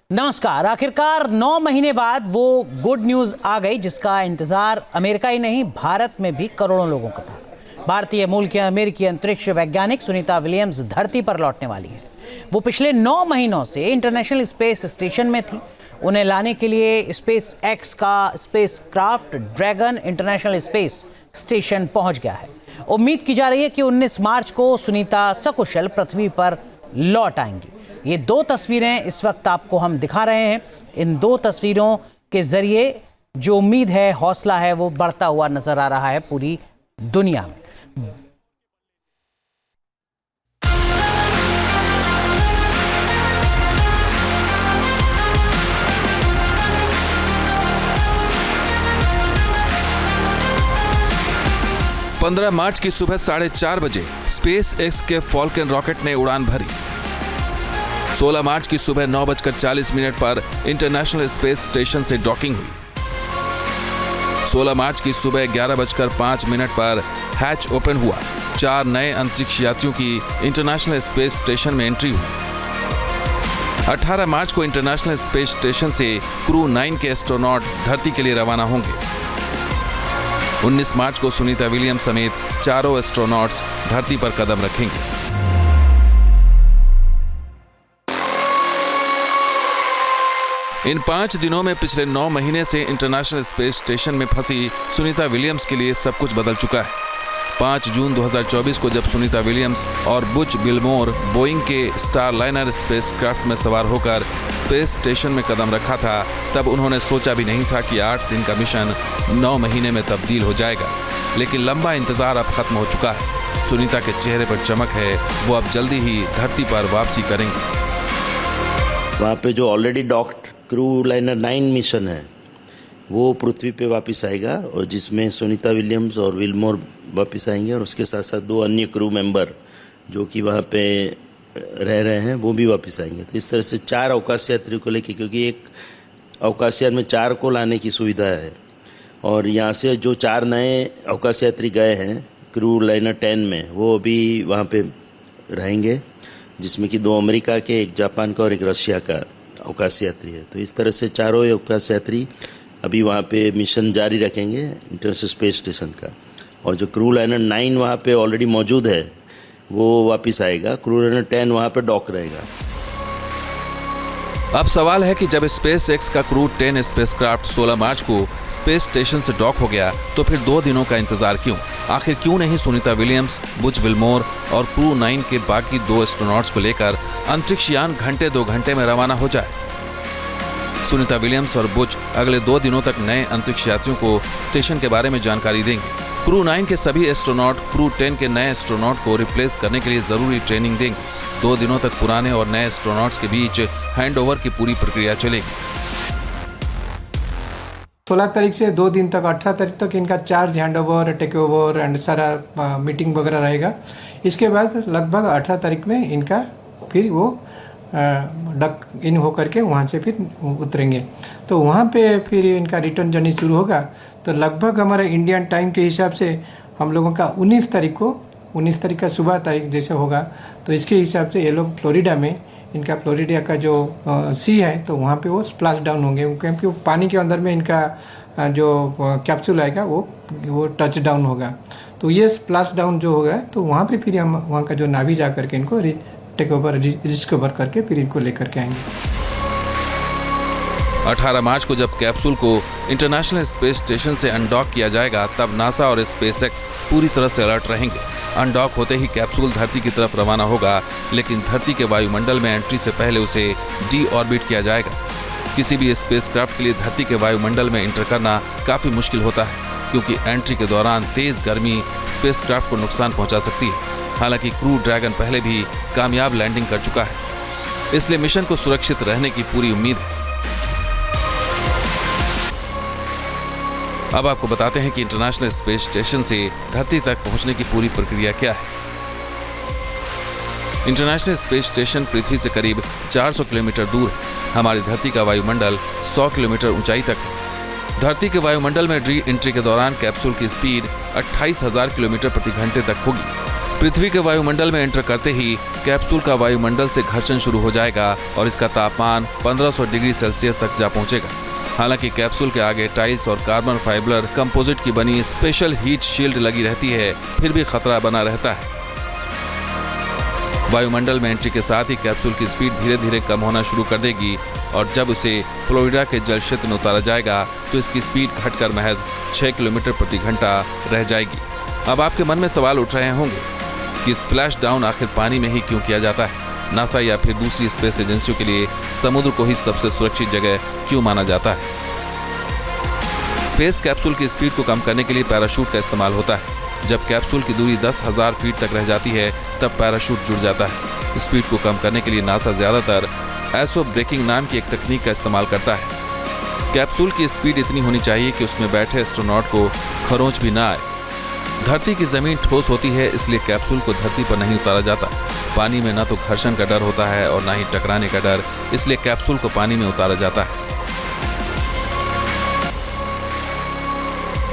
नमस्कार। आखिरकार 9 महीने बाद वो गुड न्यूज आ गई जिसका इंतजार अमेरिका ही नहीं भारत में भी करोड़ों लोगों का था। भारतीय मूल की अमेरिकी अंतरिक्ष वैज्ञानिक सुनीता विलियम्स धरती पर लौटने वाली हैं। वो पिछले 9 महीनों से इंटरनेशनल स्पेस स्टेशन में थी। उन्हें लाने के लिए स्पेस एक्स का spacecraft dragon international space station पहुंच गया है। उम्मीद की जा रही है कि 19 मार्च को सुनीता सकुशल पृथ्वी पर लौट आएंगी। ये 2 तस्वीरें इस वक्त आपको हम दिखा रहे हैं। इन 2 तस्वीरों के जरिए जो उम्मीद है, हौसला है, वो बढ़ता हुआ नजर आ रहा है पूरी दुनिया में। पंद्रह मार्च की सुबह 4:30 बजे स्पेस एक्स के फॉल्कन रॉकेट ने उड़ान भरी। 16 मार्च की सुबह 9:40 पर इंटरनेशनल स्पेस स्टेशन से डॉकिंग हुई। 16 मार्च की सुबह 11:05 पर हैच ओपन हुआ। 4 नए अंतरिक्ष यात्रियों की इंटरनेशनल स्पेस स्टेशन में एंट्री हुई। 18 मार्च को इंटरनेशनल स्पेस स्टेशन से क्रू 9 के एस्ट्रोनॉट धरती के लिए रवाना होंगे। 19 मार्च को सुनीता विलियम्स समेत चारों एस्ट्रोनॉट्स धरती पर कदम रखेंगे। इन 5 दिनों में पिछले 9 महीने से इंटरनेशनल स्पेस स्टेशन में फंसी सुनीता विलियम्स के लिए सब कुछ बदल चुका है। 5 जून 2024 को जब सुनीता विलियम्स और बुच विल्मोर बोइंग के स्टारलाइनर स्पेसक्राफ्ट में सवार होकर स्पेस स्टेशन में कदम रखा था, तब उन्होंने सोचा भी नहीं था कि 8 दिन का मिशन 9 महीने में तब्दील हो जाएगा। लेकिन लंबा इंतजार अब खत्म हो चुका है। सुनीता के चेहरे पर चमक है। वो अब जल्दी ही धरती पर वापसी करेंगे। वहाँ पे जो already docked crew liner 9 mission है वो पृथ्वी पे वापस आएगा, और जिसमें सुनीता विलियम्स और विल्मोर वापस आएंगे, और उसके साथ साथ 2 अन्य क्रू मेंबर जो कि वहाँ पे रह रहे हैं वो भी वापस आएंगे। तो इस तरह से 4 अवकाश यात्रियों को लेके, क्योंकि एक अवकाश यान में 4 को लाने की सुविधा है, और यहाँ से जो 4 नए अवकाश यात्री गए हैं क्रू लाइनर 10 में, वो अभी वहाँ पे रहेंगे, जिसमें कि 2 अमेरिका के, एक जापान का और एक रशिया का अवकाश यात्री है। तो इस तरह से चारों अवकाश यात्री अभी वहाँ पे मिशन जारी रखेंगे इंटरनेशनल स्पेस स्टेशन का। और जो क्रू लाइनर 9 वहाँ पे ऑलरेडी मौजूद है वो वापस आएगा। क्रू लाइनर 10 वहाँ पे डॉक रहेगा। अब सवाल है कि जब स्पेस एक्स का क्रू 10 स्पेसक्राफ्ट 16 मार्च को स्पेस स्टेशन से डॉक हो गया, तो फिर 2 दिनों का इंतजार क्यों? आखिर क्यों नहीं सुनीता विलियम्स, बुच विल्मोर और क्रू 9 के बाकी 2 एस्ट्रोनॉट्स को लेकर अंतरिक्ष यान घंटे 2 घंटे में रवाना हो जाए? सुनीता विलियम्स और बुच अगले 2 दिनों तक नए अंतरिक्ष यात्रियों को स्टेशन के बारे में जानकारी देंगे। क्रू 9 के सभी एस्ट्रोनॉट क्रू 10 के नए एस्ट्रोनॉट को रिप्लेस करने के लिए जरूरी ट्रेनिंग देंगे। 2 दिनों तक पुराने और नए एस्ट्रोनॉट्स के बीच हैंडओवर की पूरी प्रक्रिया चलेगी। 16 तारीख से 2 दिन तक 18 तारीख तक इनका charge handover, take over and सारा मीटिंग वगैरह रहेगा। इसके बाद लगभग 18 तारीख में इनका फिर वो डक इन होकर के वहाँ से फिर उतरेंगे। तो वहाँ पे फिर इनका रिटर्न जर्नी शुरू होगा। तो लगभग हमारे इंडियन टाइम के हिसाब से हम लोगों का 19 तारीख का सुबह तारीख जैसे होगा, तो इसके हिसाब से ये लोग फ्लोरिडा में, इनका फ्लोरिडा का जो सी है, तो वहाँ पे वो स्प्लैश डाउन होंगे, क्योंकि पानी के अंदर में इनका जो कैप्सूल आएगा वो टच डाउन होगा। तो ये स्प्लैश डाउन जो होगा, तो वहाँ पे फिर हम वहाँ का जो नावी जा करके इनको टेक ओवर रिस्कवर करके फिर इनको लेकर के आएंगे। 18 मार्च को जब कैप्सूल को इंटरनेशनल स्पेस स्टेशन से अनडॉक किया जाएगा, तब नासा और स्पेसएक्स पूरी तरह से अलर्ट रहेंगे। अनडॉक होते ही कैप्सूल धरती की तरफ रवाना होगा, लेकिन धरती के वायुमंडल में एंट्री से पहले उसे डी ऑर्बिट किया जाएगा। किसी भी स्पेसक्राफ्ट के लिए धरती के वायुमंडल में एंटर करना काफी मुश्किल होता है, क्योंकि एंट्री के दौरान तेज गर्मी स्पेसक्राफ्ट को नुकसान पहुंचा सकती है। हालांकि क्रू ड्रैगन पहले भी कामयाब लैंडिंग कर चुका है, इसलिए मिशन को सुरक्षित रहने की पूरी उम्मीद है। अब आपको बताते हैं कि इंटरनेशनल स्पेस स्टेशन से धरती तक पहुंचने की पूरी प्रक्रिया क्या है। इंटरनेशनल स्पेस स्टेशन पृथ्वी से करीब 400 किलोमीटर दूर है। हमारी धरती का वायुमंडल 100 किलोमीटर ऊंचाई तक है। धरती के वायुमंडल में री एंट्री के दौरान कैप्सूल की स्पीड 28,000 किलोमीटर प्रति घंटे तक होगी। पृथ्वी के वायुमंडल में एंटर करते ही कैप्सूल का वायुमंडल से घर्षण शुरू हो जाएगा और इसका तापमान 1500 डिग्री सेल्सियस तक जा पहुंचेगा। हालांकि कैप्सूल के आगे टाइल्स और कार्बन फाइबर कंपोजिट की बनी स्पेशल हीट शील्ड लगी रहती है, फिर भी खतरा बना रहता है। वायुमंडल में एंट्री के साथ ही कैप्सूल की स्पीड धीरे धीरे कम होना शुरू कर देगी और जब उसे फ्लोरिडा के जल क्षेत्र में उतारा जाएगा तो इसकी स्पीड घटकर महज 6 किलोमीटर प्रति घंटा रह जाएगी। अब आपके मन में सवाल उठ रहे होंगे कि स्प्लैश डाउन आखिर पानी में ही क्यों किया जाता है? नासा या फिर दूसरी स्पेस एजेंसियों के लिए समुद्र को ही सबसे सुरक्षित जगह क्यों माना जाता है? स्पेस कैप्सूल की स्पीड को कम करने के लिए पैराशूट का इस्तेमाल होता है। जब कैप्सूल की दूरी 10,000 फीट तक रह जाती है तब पैराशूट जुड़ जाता है। स्पीड को कम करने के लिए नासा ज्यादातर एसो ब्रेकिंग नाम की एक तकनीक का इस्तेमाल करता है। कैप्सूल की स्पीड इतनी होनी चाहिए कि उसमें बैठे एस्ट्रोनॉट को खरोंच भी ना आए। धरती की जमीन ठोस होती है, इसलिए कैप्सूल को धरती पर नहीं उतारा जाता। पानी में न तो घर्षण का डर होता है और न ही टकराने का डर, इसलिए कैप्सूल को पानी में उतारा जाता है।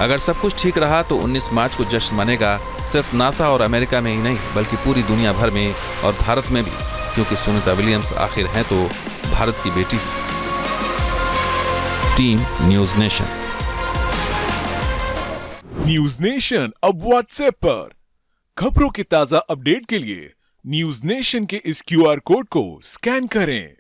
अगर सब कुछ ठीक रहा तो 19 मार्च को जश्न मनेगा सिर्फ नासा और अमेरिका में ही नहीं बल्कि पूरी दुनिया भर में और भारत में भी, क्योंकि सुनीता विलियम्स आखिर हैं तो भारत की बेटी। Team news nation. News nation अब व्हाट्सएप पर खबरों के ताजा अपडेट के लिए न्यूज नेशन के इस QR कोड को स्कैन करें।